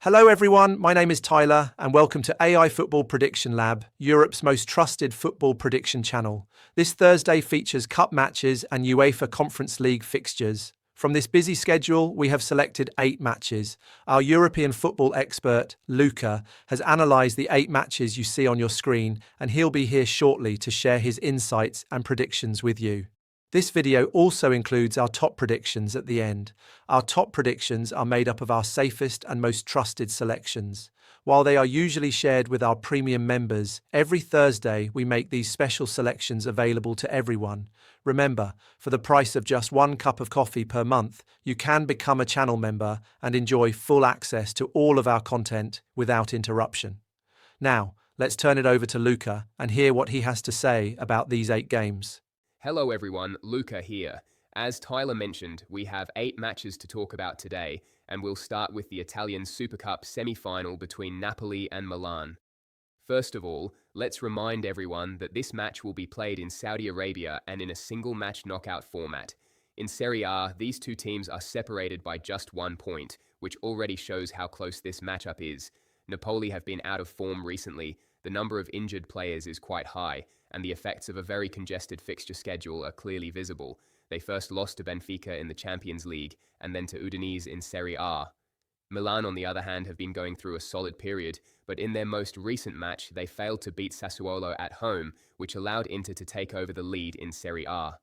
Hello everyone, my name is Tyler and welcome to AI Football Prediction Lab, Europe's most trusted football prediction channel. This Thursday features cup matches and UEFA Conference League fixtures. From this busy schedule, we have selected 8 matches. Our European football expert, Luca, has analysed the 8 matches you see on your screen, and he'll be here shortly to share his insights and predictions with you. This video also includes our top predictions at the end. Our top predictions are made up of our safest and most trusted selections. While they are usually shared with our premium members, every Thursday we make these special selections available to everyone. Remember, for the price of just 1 cup of coffee per month, you can become a channel member and enjoy full access to all of our content without interruption. Now, let's turn it over to Luca and hear what he has to say about these 8 games. Hello everyone, Luca here. As Tyler mentioned, we have 8 matches to talk about today, and we'll start with the Italian Super Cup semi-final between Napoli and Milan. First of all, let's remind everyone that this match will be played in Saudi Arabia and in a single match knockout format. In Serie A, these two teams are separated by just 1 point, which already shows how close this matchup is. Napoli have been out of form recently, the number of injured players is quite high, and the effects of a very congested fixture schedule are clearly visible. They first lost to Benfica in the Champions League and then to Udinese in Serie A. Milan, on the other hand, have been going through a solid period, but in their most recent match, they failed to beat Sassuolo at home, which allowed Inter to take over the lead in Serie A.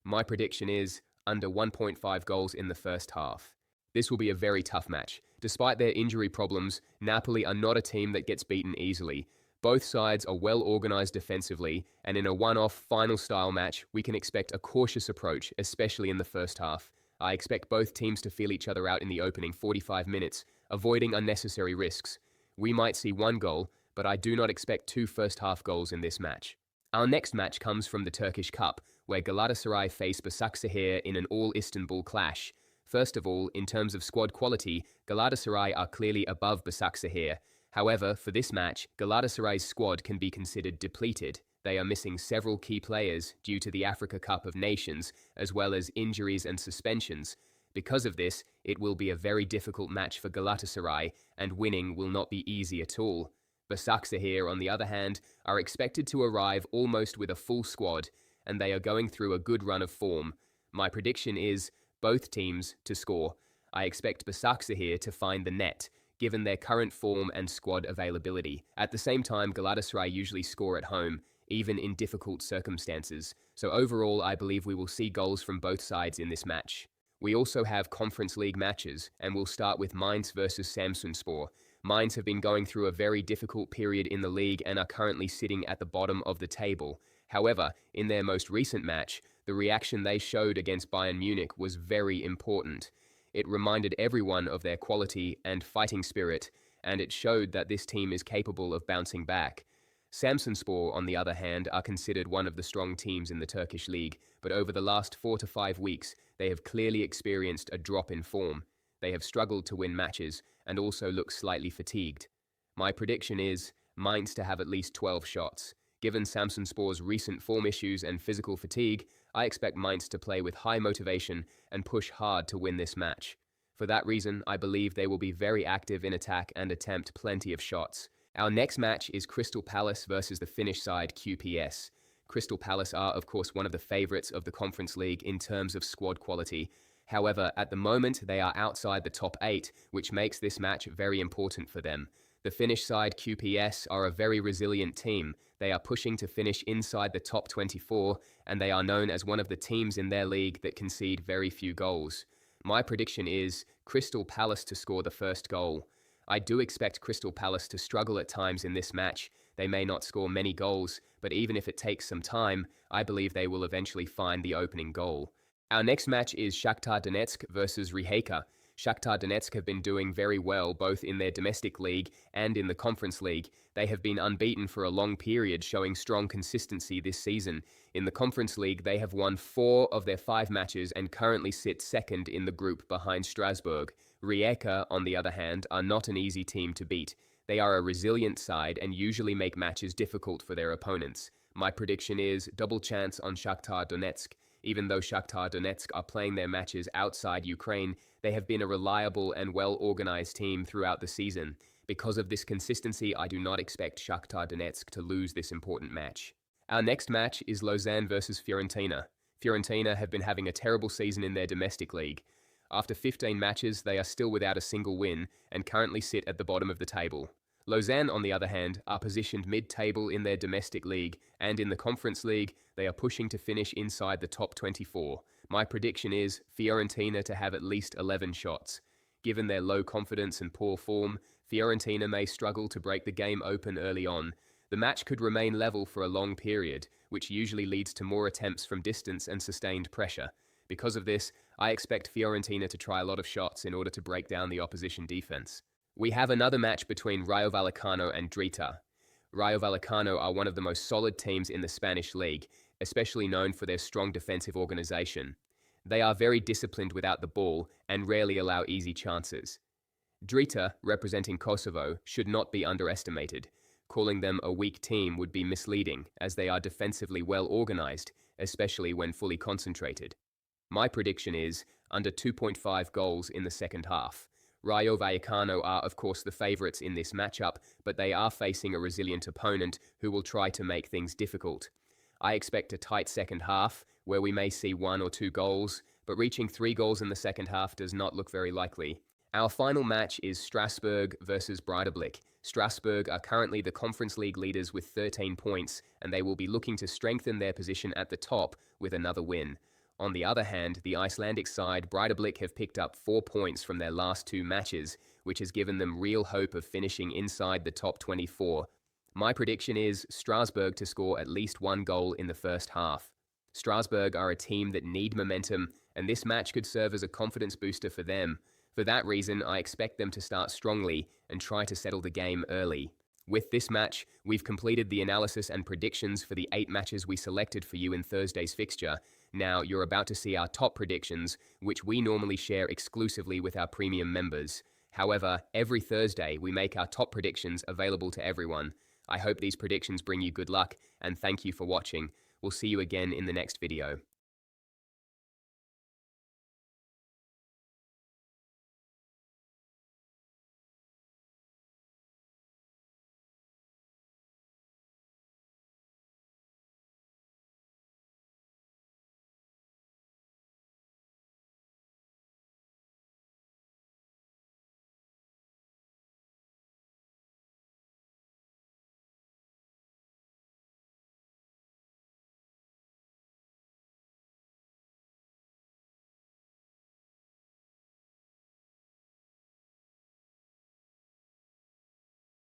My prediction is under 1.5 goals in the first half. This will be a very tough match. Despite their injury problems, Napoli are not a team that gets beaten easily. Both sides are well organised defensively, and in a one-off final-style match, we can expect a cautious approach, especially in the first half. I expect both teams to feel each other out in the opening 45 minutes, avoiding unnecessary risks. We might see 1 goal, but I do not expect 2 first-half goals in this match. Our next match comes from the Turkish Cup, where Galatasaray face Basaksehir in an all-Istanbul clash. First of all, in terms of squad quality, Galatasaray are clearly above Basaksehir. However, for this match, Galatasaray's squad can be considered depleted. They are missing several key players due to the Africa Cup of Nations, as well as injuries and suspensions. Because of this, it will be a very difficult match for Galatasaray, and winning will not be easy at all. Basaksehir, on the other hand, are expected to arrive almost with a full squad, and they are going through a good run of form. My prediction is both teams to score. I expect Basaksehir to find the net, given their current form and squad availability. At the same time, Galatasaray usually score at home, even in difficult circumstances. So overall, I believe we will see goals from both sides in this match. We also have Conference League matches, and we'll start with Mainz versus Samsunspor. Mainz have been going through a very difficult period in the league and are currently sitting at the bottom of the table. However, in their most recent match, the reaction they showed against Bayern Munich was very important. It reminded everyone of their quality and fighting spirit, and it showed that this team is capable of bouncing back. Samsunspor, on the other hand, are considered one of the strong teams in the Turkish league, but over the last 4 to 5 weeks, they have clearly experienced a drop in form. They have struggled to win matches and also look slightly fatigued. My prediction is Mainz to have at least 12 shots. Given Samsunspor's recent form issues and physical fatigue, I expect Mainz to play with high motivation and push hard to win this match. For that reason, I believe they will be very active in attack and attempt plenty of shots. Our next match is Crystal Palace versus the Finnish side KuPS. Crystal Palace are, of course, one of the favourites of the Conference League in terms of squad quality. However, at the moment, they are outside the top 8, which makes this match very important for them. The Finnish side KuPS are a very resilient team. They are pushing to finish inside the top 24, and they are known as one of the teams in their league that concede very few goals. My prediction is Crystal Palace to score the first goal. I do expect Crystal Palace to struggle at times in this match. They may not score many goals, but even if it takes some time, I believe they will eventually find the opening goal. Our next match is Shakhtar Donetsk versus Rijeka. Shakhtar Donetsk have been doing very well both in their domestic league and in the Conference League. They have been unbeaten for a long period, showing strong consistency this season. In the Conference League, they have won 4 of their 5 matches and currently sit second in the group behind Strasbourg. Rijeka, on the other hand, are not an easy team to beat. They are a resilient side and usually make matches difficult for their opponents. My prediction is double chance on Shakhtar Donetsk. Even though Shakhtar Donetsk are playing their matches outside Ukraine, they have been a reliable and well-organized team throughout the season. Because of this consistency, I do not expect Shakhtar Donetsk to lose this important match. Our next match is Lausanne versus Fiorentina. Fiorentina have been having a terrible season in their domestic league. After 15 matches, they are still without a single win and currently sit at the bottom of the table. Lausanne, on the other hand, are positioned mid-table in their domestic league, and in the Conference League, they are pushing to finish inside the top 24. My prediction is Fiorentina to have at least 11 shots. Given their low confidence and poor form, Fiorentina may struggle to break the game open early on. The match could remain level for a long period, which usually leads to more attempts from distance and sustained pressure. Because of this, I expect Fiorentina to try a lot of shots in order to break down the opposition defense. We have another match between Rayo Vallecano and Drita. Rayo Vallecano are one of the most solid teams in the Spanish league, especially known for their strong defensive organization. They are very disciplined without the ball and rarely allow easy chances. Drita, representing Kosovo, should not be underestimated. Calling them a weak team would be misleading, as they are defensively well organized, especially when fully concentrated. My prediction is under 2.5 goals in the second half. Rayo Vallecano are of course the favourites in this matchup, but they are facing a resilient opponent who will try to make things difficult. I expect a tight second half, where we may see 1 or 2 goals, but reaching 3 goals in the second half does not look very likely. Our final match is Strasbourg versus Breidablik. Strasbourg are currently the Conference League leaders with 13 points, and they will be looking to strengthen their position at the top with another win. On the other hand, the Icelandic side, Breidablik, have picked up 4 points from their last 2 matches, which has given them real hope of finishing inside the top 24. My prediction is Strasbourg to score at least 1 goal in the first half. Strasbourg are a team that need momentum, and this match could serve as a confidence booster for them. For that reason, I expect them to start strongly and try to settle the game early. With this match, we've completed the analysis and predictions for the 8 matches we selected for you in Thursday's fixture. Now, you're about to see our top predictions, which we normally share exclusively with our premium members. However, every Thursday, we make our top predictions available to everyone. I hope these predictions bring you good luck, and thank you for watching. We'll see you again in the next video.